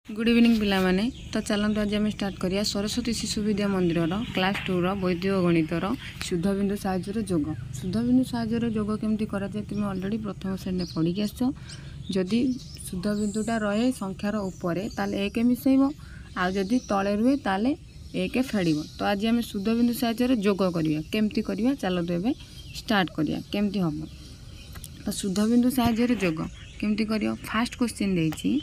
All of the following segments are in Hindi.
गुड इवनिंग पिला माने तो चलते आज आम स्टार्ट करिया सरस्वती शिशु विद्या मंदिर क्लास 2 वैदिक गणितर शुद्ध बिंदु साहाय्य जोग शुद्ध बिंदु साहाय्य जोग केमती करा जाए तुम ऑलरेडी प्रथम श्रेणी पढ़ी आस जदि शुद्ध बिंदुटा रहे संख्यार ऊपर ताल एक मिसेब आदि तले रुहे ताल एक फेड़ तो आज आम शुद्ध बिंदु साहाय्य जोग करिया केमती करिया चलते एवं स्टार्ट करिया केमती हम तो शुद्ध बिंदु साहाय्य जोग केमती करियो फास्ट क्वेश्चन देछि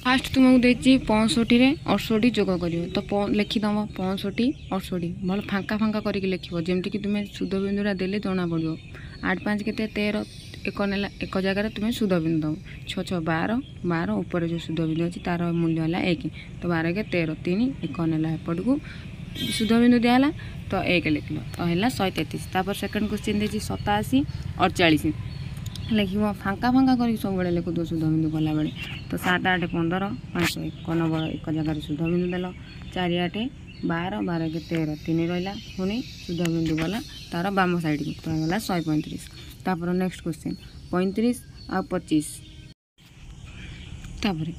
फास्ट तुमको देती 65 68 जोग कर तो लिखिदम 65 68 भल फांका फांका करके लिख जमीक तुम्हें शुद्ध बिंदुरा देले जना पड़ो 8 5 के 13 एक नेला एक जगार तुम्हें शुद्ध बिंदु दब 6 6 12 12 ऊपर जो शुद्ध बिंदु अच्छी तार मूल्य है 1 तो 12 के 13 3 एक नेला एपटू शुद्ध बिंदु दिहला तो 1 लिख लो तो है 133 तापर सेकंड क्वेश्चन देखिए 87 48 लिख फांका फांका कर सब लिखु शुद्ध बिंदु कला बेले तो 7 8 15 5 1 नंबर एक जगार शुद्ध बिंदु देल 4 8 12 12 के 13 3 रहा पुणी शुद्ध बिंदु गला तार बाम साइड की तो गला 135 तापर नेक्स्ट क्वेश्चन 35 आ 25 तापर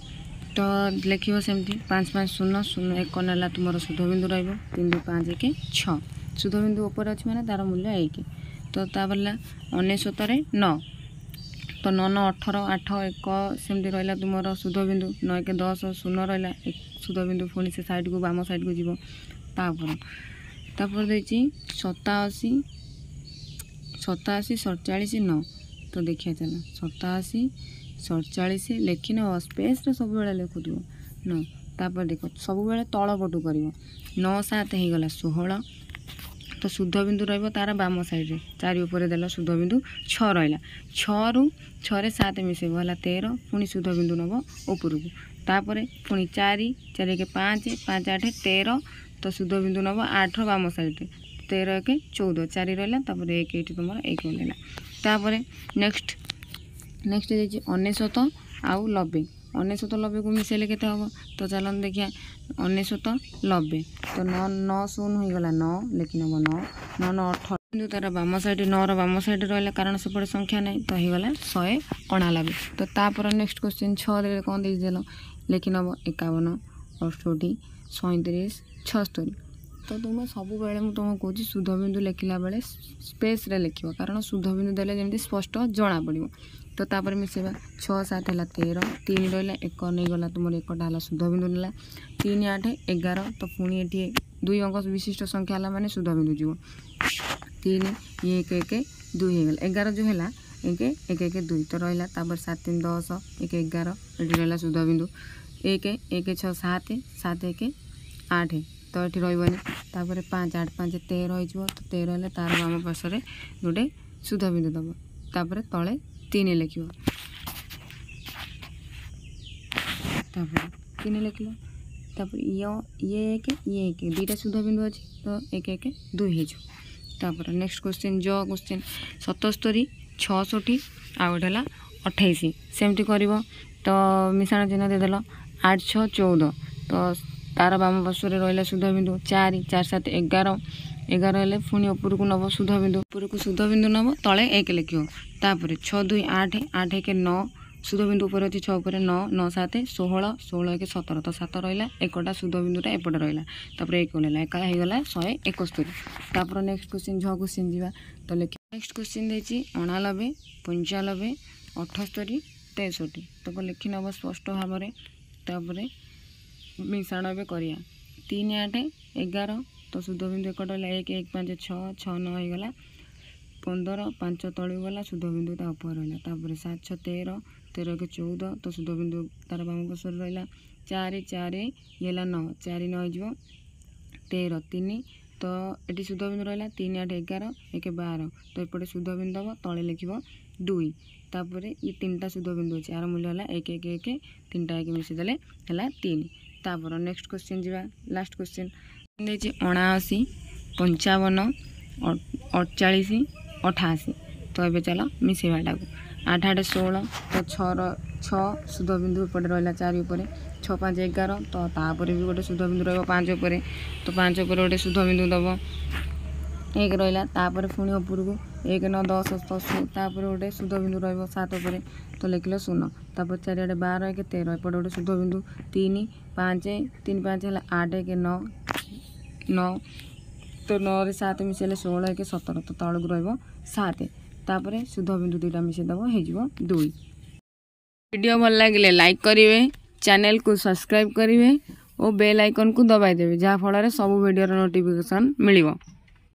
तो लिख सेमती 5 5 0 0 1 नेला तुम शुद्ध बिंदु रही 3 5 1 6 शुद्ध बिंदु ऊपर अच्छी मैंने तार मूल्य 1 तो तापर 19 9 तो 9 9 18 8 1 सेमती रहा तुम शुद्ध बिंदु 9 के 10 0 रहा एक शुद्ध बिंदु पुणी से साइड को बाम साइड को जीव तापर देखिए 87 87 47 9 तो देखिए चल 87 47 लिखि न स्पेस सब लिखु 9 तापर देख सब तल पटू कर 9 7 हो गला 16 तो शुद्ध बिंदु रही तार बाम साइड रे 4 ऊपर देल शुद्ध बिंदु 6 रहा 6 रु 6 7 मिसेब है 13 पुणी शुद्ध बिंदु नब ऊपर को तापर पुणी 4 4 के 5 5 8 13 तो शुद्ध बिंदु नब 8 बाम साइड रे 13 1 14 4 रहा तापर 1 ये तुम 1 मिलला तापर नेक्स्ट नेक्स्ट देखिए 99 आउ 90 99 90 को मिसेले केते हम तो चलन देखिए 99 90 तो 9 9 0 हो गला 9 लेकिन हम 9 9 9 18 बिंदु तार बाम साइड 9 रो बाम साइड रहा कारण सेपटे संख्या नहीं तो हो गला 100 तो तापर नेक्स्ट क्वेश्चन 6 रे कोन दे देलो लेकिन हम 51 68 37 76 तो तुम सब बेले मुझे तुमको कौच शुद्ध बिंदु लिखला बेले स्पेस रे लिख कारण शुद्ध बिंदु देले जमी स्पष्ट जना पड़ो तो तापर मिसेबा 6 7 है 13 3 रहा 1 नहीं गला तुम एकटा है शुद्ध बिंदु ना 3 8 11 तो पुणी ये 2 अंक विशिष्ट संख्या है माने शुद्ध बिंदु जीव 3 1 1 2 होगा 11 जो है 1 1 1 2 तो रहा तापर 7 3 10 1 11 ये रहा शुद्ध बिंदु 1 1 6 7 7 1 8 तो ये रही तापर 5 8 5 13 हो तो 13 है तार बाम पार्श्व गोटे शुद्ध बिंदु दब तापर तले 3 लिख 3 लिख तापर ये एक दुईटा शुद्ध बिंदु अच्छी तो 1 1 2 होपर नेक्स्ट क्वेश्चन जो क्वेश्चन 77 66 आउ गोटे 28 सेमती कर तो मिश्रण चिन्ह देदेल 8 6 14 तो तार बाम पार्श्व रहा शुद्ध बिंदु 4 4 7 11 11 हेल्ले पुणी ऊपर को नब शुद्ध बिंदु ऊपर को शुद्ध बिंदु नब तले 1 लिख तापर 6 2 8 8 1 9 शुद्ध बिंदु ऊपर अच्छी 6 ऊपर 9 9 7 16 16 1 17 तो 7 रहा एकटा शुद्ध बिंदुटा एपटे रहा तापर 1 होगा एका होगा 171 तापर नेक्स्ट क्वेश्चन 6 क्वेश्चन जावा तो लिख नेक्स्ट क्वेश्चन देखिए 89 95 78 63 तो लिखि नब स्पष्ट भाव में तापर मिश्रण ए करिया 3 8 11 तो शुद्ध बिंदु एक रहा 1 1 5 6 6 9 हो गला 15 5 तलू गला शुद्ध बिंदु ता ऊपर रहा तापर 7 6 13 13 के 14 तो शुद्ध बिंदु तार बाम पार्श्व रहा 4 4 ये 9 4 9 हो 13 3 तो ये शुद्ध बिंदु रहा 3 8 11 1 12 तो एपटे शुद्ध बिंदु हम तले लिख 2 तापर ये 3टा शुद्ध बिंदु अच्छे यार मूल्य है 1 1 1 3टा 1 मिसेदेले है 3 तापर नेक्स्ट क्वेश्चन जा लास्ट क्वेश्चन देखिए 79 55 48 88 तो ये चल मिसेवाटा को 8 8 16 तो 6 शुद्ध बिंदु एपटे रहा 4 ऊपर 6 5 11 तो तापर भी गोटे शुद्ध बिंदु रहा 5 ऊपर तो 5 ऊपर गोटे शुद्ध बिंदु दब एक रहा तापर पुणी उपरको 1 9 10 तापर गोटे शुद्ध बिंदु रत पर तो लिखल 0 तापर चारिड़े 12 1 13 एपटे गोटे शुद्ध बिंदु 3 5 3 5 है 8 1 9 9 तो 9 रे 7 मिसेले 16 1 17 तो तलू रो7 तापर शुद्ध बिंदु 2टा मिसेदेव हो 2। वीडियो भल लगे लाइक करेंगे, चैनल को सब्सक्राइब करेंगे और बेल आइकन को दबाई देवे जहाँ फल सब वीडियो नोटिफिकेशन मिल।